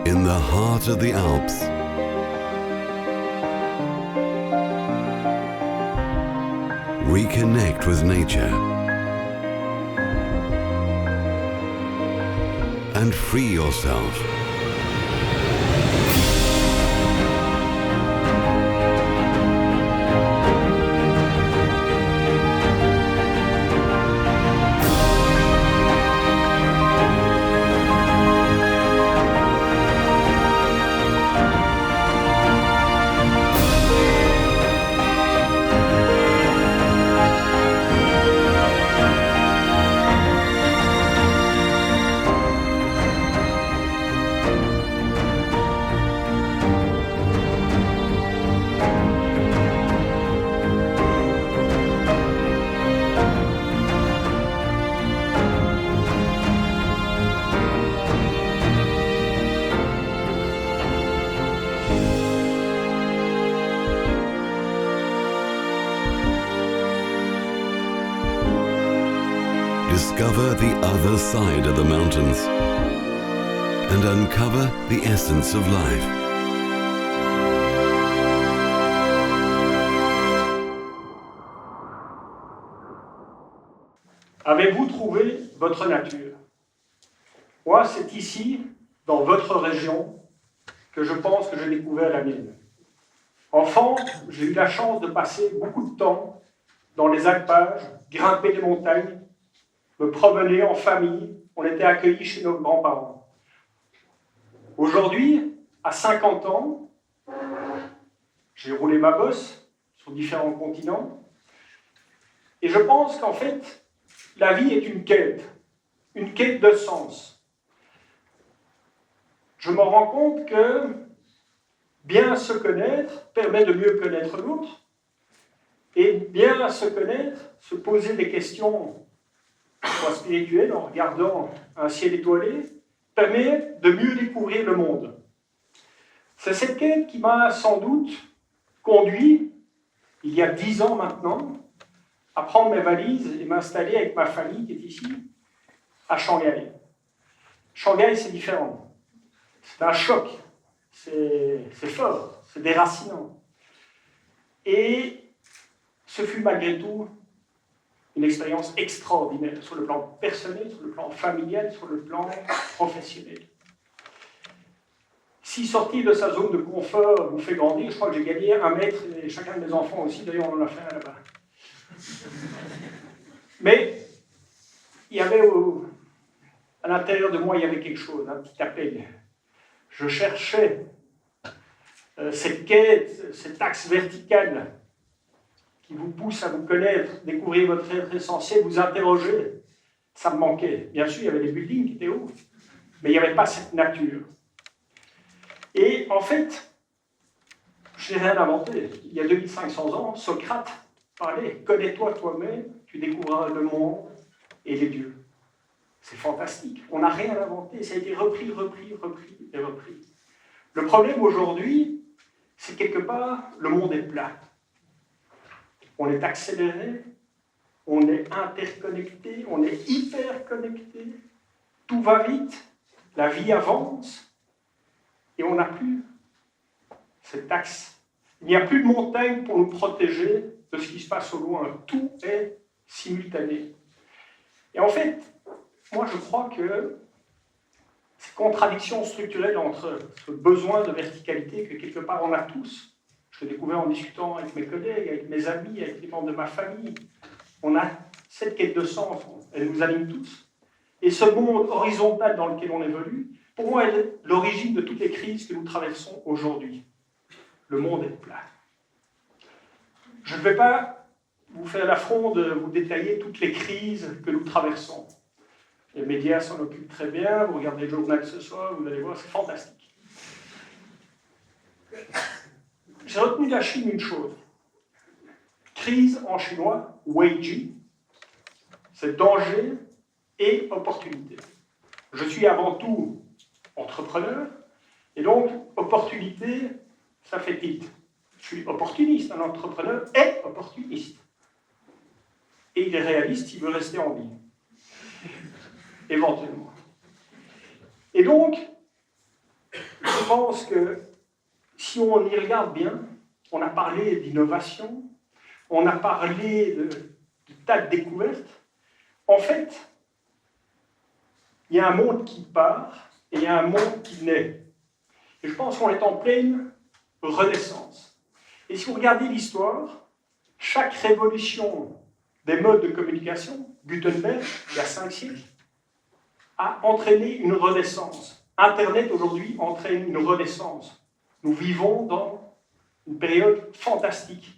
In the heart of the Alps, reconnect with nature and free yourself. Discover the other side of the mountains and uncover the essence of life. Avez-vous trouvé votre nature? Moi, c'est ici, dans votre région, que je pense que j'ai découvert la mienne. Enfant, j'ai eu la chance de passer beaucoup de temps dans les alpages, grimper les montagnes, me promener en famille. On était accueillis chez nos grands-parents. Aujourd'hui, à 50 ans, j'ai roulé ma bosse sur différents continents et je pense qu'en fait, la vie est une quête de sens. Je me rends compte que bien se connaître permet de mieux connaître l'autre et bien se connaître, se poser des questions spirituelles en regardant un ciel étoilé, permet de mieux découvrir le monde. C'est cette quête qui m'a sans doute conduit, il y a 10 ans maintenant, à prendre mes valises et m'installer avec ma famille qui est ici, à Shanghai. Shanghai, c'est différent. C'est un choc. C'est fort, c'est déracinant. Et ce fut malgré tout une expérience extraordinaire sur le plan personnel, sur le plan familial, sur le plan professionnel. Si sortir de sa zone de confort vous fait grandir, je crois que j'ai gagné 1 mètre, et chacun de mes enfants aussi, d'ailleurs on en a fait un là-bas. Mais il y avait à l'intérieur de moi, il y avait quelque chose, un petit appel. Je cherchais cette quête, cet axe vertical qui vous pousse à vous connaître, découvrir votre être essentiel, vous interroger. Ça me manquait. Bien sûr, il y avait des buildings qui étaient hauts, mais il n'y avait pas cette nature. Et en fait, je n'ai rien inventé. Il y a 2500 ans, Socrate parlait « Connais-toi toi-même, tu découvriras le monde et les dieux ». C'est fantastique. On n'a rien inventé. Ça a été repris. Le problème aujourd'hui, c'est que quelque part, le monde est plat. On est accéléré, on est interconnecté, on est hyper connecté, tout va vite, la vie avance, et on n'a plus cet axe. Il n'y a plus de montagne pour nous protéger de ce qui se passe au loin. Tout est simultané. Et en fait, moi je crois que cette contradiction structurelle entre ce besoin de verticalité que quelque part on a tous, je l'ai découvert en discutant avec mes collègues, avec mes amis, avec les membres de ma famille. On a cette quête de sens, elle nous anime tous. Et ce monde horizontal dans lequel on évolue, pour moi, elle est l'origine de toutes les crises que nous traversons aujourd'hui. Le monde est plat. Je ne vais pas vous faire l'affront de vous détailler toutes les crises que nous traversons. Les médias s'en occupent très bien, vous regardez le journal ce soir, vous allez voir, c'est fantastique. J'ai retenu de la Chine une chose. Crise en chinois, Weiji, c'est danger et opportunité. Je suis avant tout entrepreneur, et donc opportunité, ça fait tilt. Je suis opportuniste, un entrepreneur est opportuniste. Et il est réaliste, il veut rester en vie. Éventuellement. Et donc, je pense que si on y regarde bien, on a parlé d'innovation, on a parlé de tas de découvertes. En fait, il y a un monde qui part et il y a un monde qui naît. Et je pense qu'on est en pleine renaissance. Et si vous regardez l'histoire, chaque révolution des modes de communication, Gutenberg, il y a 5 siècles, a entraîné une renaissance. Internet, aujourd'hui, entraîne une renaissance. Nous vivons dans une période fantastique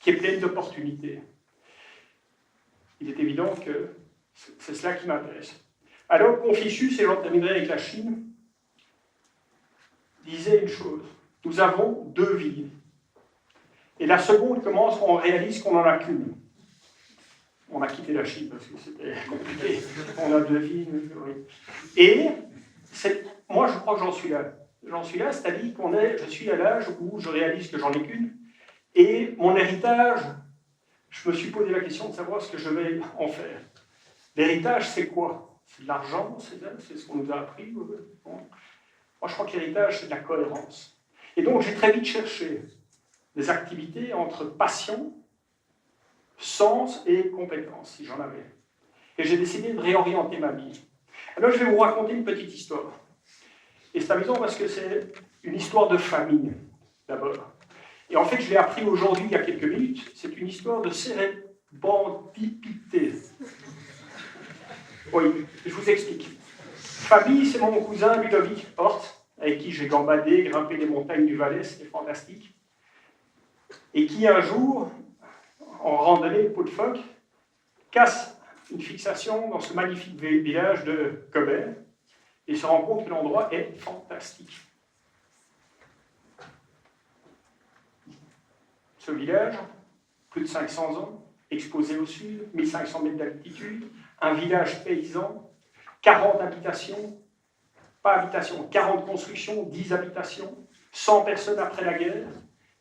qui est pleine d'opportunités. Il est évident que c'est cela qui m'intéresse. Alors, Confucius, et j'en terminerai avec la Chine, disait une chose. Nous avons 2 vies. Et la seconde commence quand on réalise qu'on n'en a qu'une. On a quitté la Chine parce que c'était compliqué. On a 2 vies. Oui. Et moi, je crois que j'en suis là. J'en suis là, c'est-à-dire je suis à l'âge où je réalise que j'en ai qu'une. Et mon héritage, je me suis posé la question de savoir ce que je vais en faire. L'héritage, c'est quoi? C'est de l'argent, c'est ce qu'on nous a appris. Bon. Moi, je crois que l'héritage, c'est de la cohérence. Et donc, j'ai très vite cherché des activités entre passion, sens et compétence, si j'en avais. Et j'ai décidé de réorienter ma vie. Alors, je vais vous raconter une petite histoire. Et c'est amusant parce que c'est une histoire de famille, d'abord. Et en fait, je l'ai appris aujourd'hui, il y a quelques minutes, c'est une histoire de sérendipité. Oui, je vous explique. Famille, c'est mon cousin Ludovic Hort, avec qui j'ai gambadé, grimpé les montagnes du Valais, c'était fantastique. Et qui un jour, en randonnée Peau de Phoque, casse une fixation dans ce magnifique village de Cobert et se rend compte que l'endroit est fantastique. Ce village, plus de 500 ans, exposé au sud, 1500 mètres d'altitude, un village paysan, 40 habitations, pas habitations, 40 constructions, 10 habitations, 100 personnes après la guerre,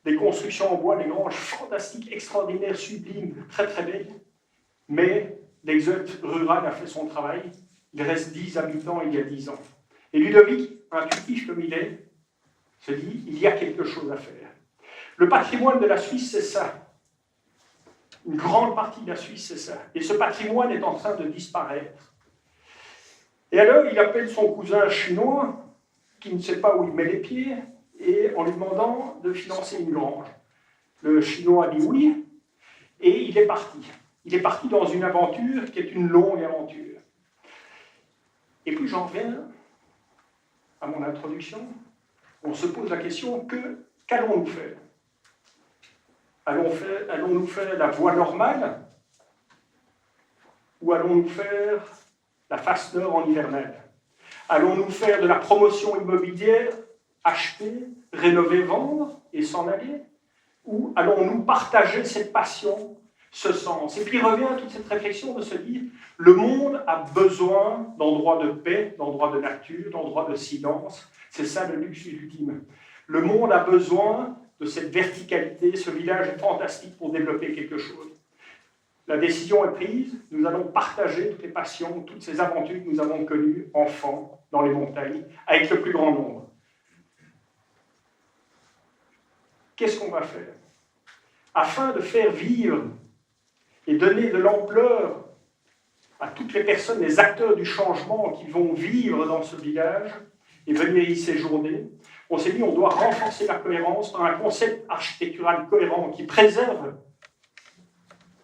des constructions en bois, des granges fantastiques, extraordinaires, sublimes, très très belles, mais l'exode rural a fait son travail, il reste 10 habitants il y a 10 ans. Et Ludovic, intuitif comme il est, se dit, il y a quelque chose à faire. Le patrimoine de la Suisse, c'est ça. Une grande partie de la Suisse, c'est ça. Et ce patrimoine est en train de disparaître. Et alors, il appelle son cousin chinois, qui ne sait pas où il met les pieds, et en lui demandant de financer une grange. Le chinois dit oui, et il est parti. Il est parti dans une aventure qui est une longue aventure. Et puis j'en reviens à mon introduction. On se pose la question, qu'allons-nous faire? Allons-nous faire la voie normale ou allons-nous faire la face nord en hivernale? Allons-nous faire de la promotion immobilière, acheter, rénover, vendre et s'en aller? Ou allons-nous partager cette passion, ce sens? Et puis il revient à toute cette réflexion de se dire, le monde a besoin d'endroits de paix, d'endroits de nature, d'endroits de silence. C'est ça le luxe ultime. Le monde a besoin de cette verticalité, ce village est fantastique pour développer quelque chose. La décision est prise, nous allons partager toutes les passions, toutes ces aventures que nous avons connues, enfants, dans les montagnes, avec le plus grand nombre. Qu'est-ce qu'on va faire? Afin de faire vivre et donner de l'ampleur à toutes les personnes, les acteurs du changement qui vont vivre dans ce village et venir y séjourner, on s'est dit on doit renforcer la cohérence par un concept architectural cohérent qui préserve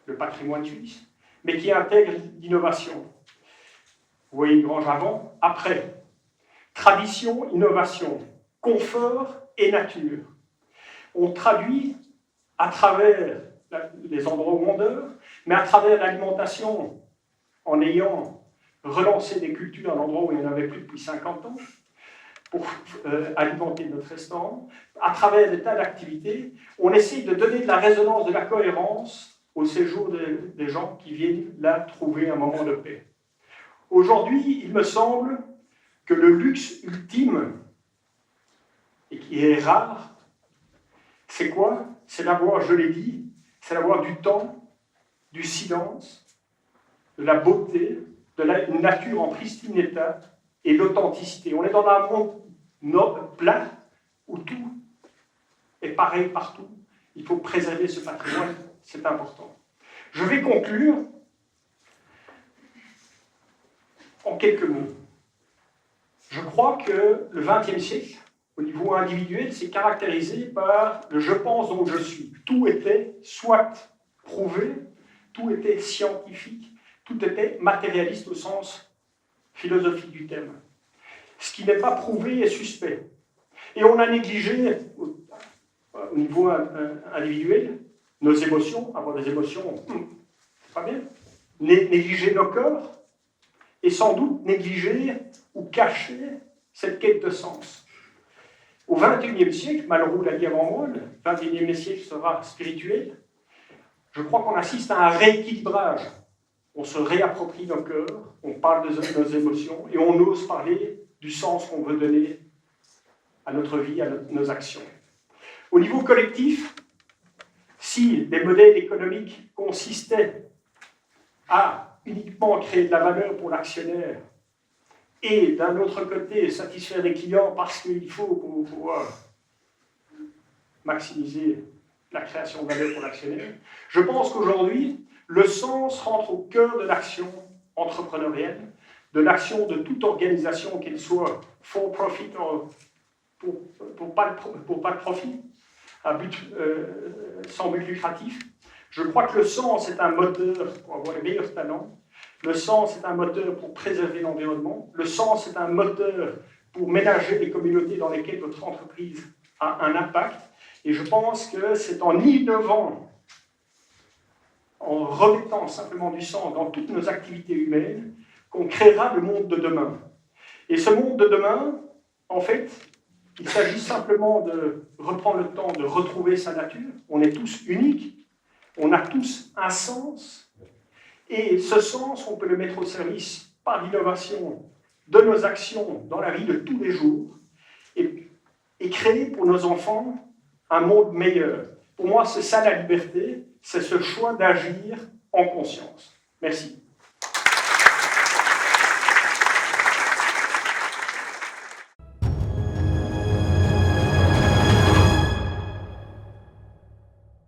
le patrimoine suisse, mais qui intègre l'innovation. Vous voyez une grange avant, après. Tradition, innovation, confort et nature. On traduit à travers les endroits où on demeure, mais à travers l'alimentation, en ayant relancé des cultures à un endroit où il n'y en avait plus depuis 50 ans, pour alimenter notre restaurant, à travers des tas d'activités, on essaye de donner de la résonance, de la cohérence au séjour des gens qui viennent là trouver un moment de paix. Aujourd'hui, il me semble que le luxe ultime, et qui est rare, c'est quoi? C'est d'avoir, je l'ai dit, c'est d'avoir du temps, du silence, de la beauté, une nature en pristine état, et l'authenticité. On est dans un monde plat, où tout est pareil partout. Il faut préserver ce patrimoine, c'est important. Je vais conclure en quelques mots. Je crois que le XXe siècle, au niveau individuel, c'est caractérisé par le « je pense donc je suis ». Tout était soit prouvé, tout était scientifique, tout était matérialiste au sens philosophique du terme. Ce qui n'est pas prouvé est suspect. Et on a négligé, au niveau individuel, nos émotions. Avoir des émotions, c'est pas bien. Négliger nos corps, et sans doute négliger ou cacher cette quête de sens. Au XXIe siècle, Malraux l'a dit avant moi, le XXIe siècle sera spirituel. Je crois qu'on assiste à un rééquilibrage. On se réapproprie nos cœurs, on parle de nos émotions et on ose parler du sens qu'on veut donner à notre vie, à nos actions. Au niveau collectif, si les modèles économiques consistaient à uniquement créer de la valeur pour l'actionnaire et d'un autre côté satisfaire les clients parce qu'il faut pouvoir maximiser la création de valeur pour l'actionnaire, je pense qu'aujourd'hui, le sens rentre au cœur de l'action entrepreneuriale, de l'action de toute organisation, qu'elle soit for profit pour pas de profit, à but, sans but lucratif. Je crois que le sens est un moteur pour avoir les meilleurs talents. Le sens est un moteur pour préserver l'environnement. Le sens est un moteur pour ménager les communautés dans lesquelles votre entreprise a un impact. Et je pense que c'est en innovant, en remettant simplement du sens dans toutes nos activités humaines, qu'on créera le monde de demain. Et ce monde de demain, en fait, il s'agit simplement de reprendre le temps de retrouver sa nature. On est tous uniques, on a tous un sens, et ce sens, on peut le mettre au service par l'innovation de nos actions dans la vie de tous les jours, et créer pour nos enfants un monde meilleur. Pour moi, c'est ça la liberté, c'est ce choix d'agir en conscience. Merci.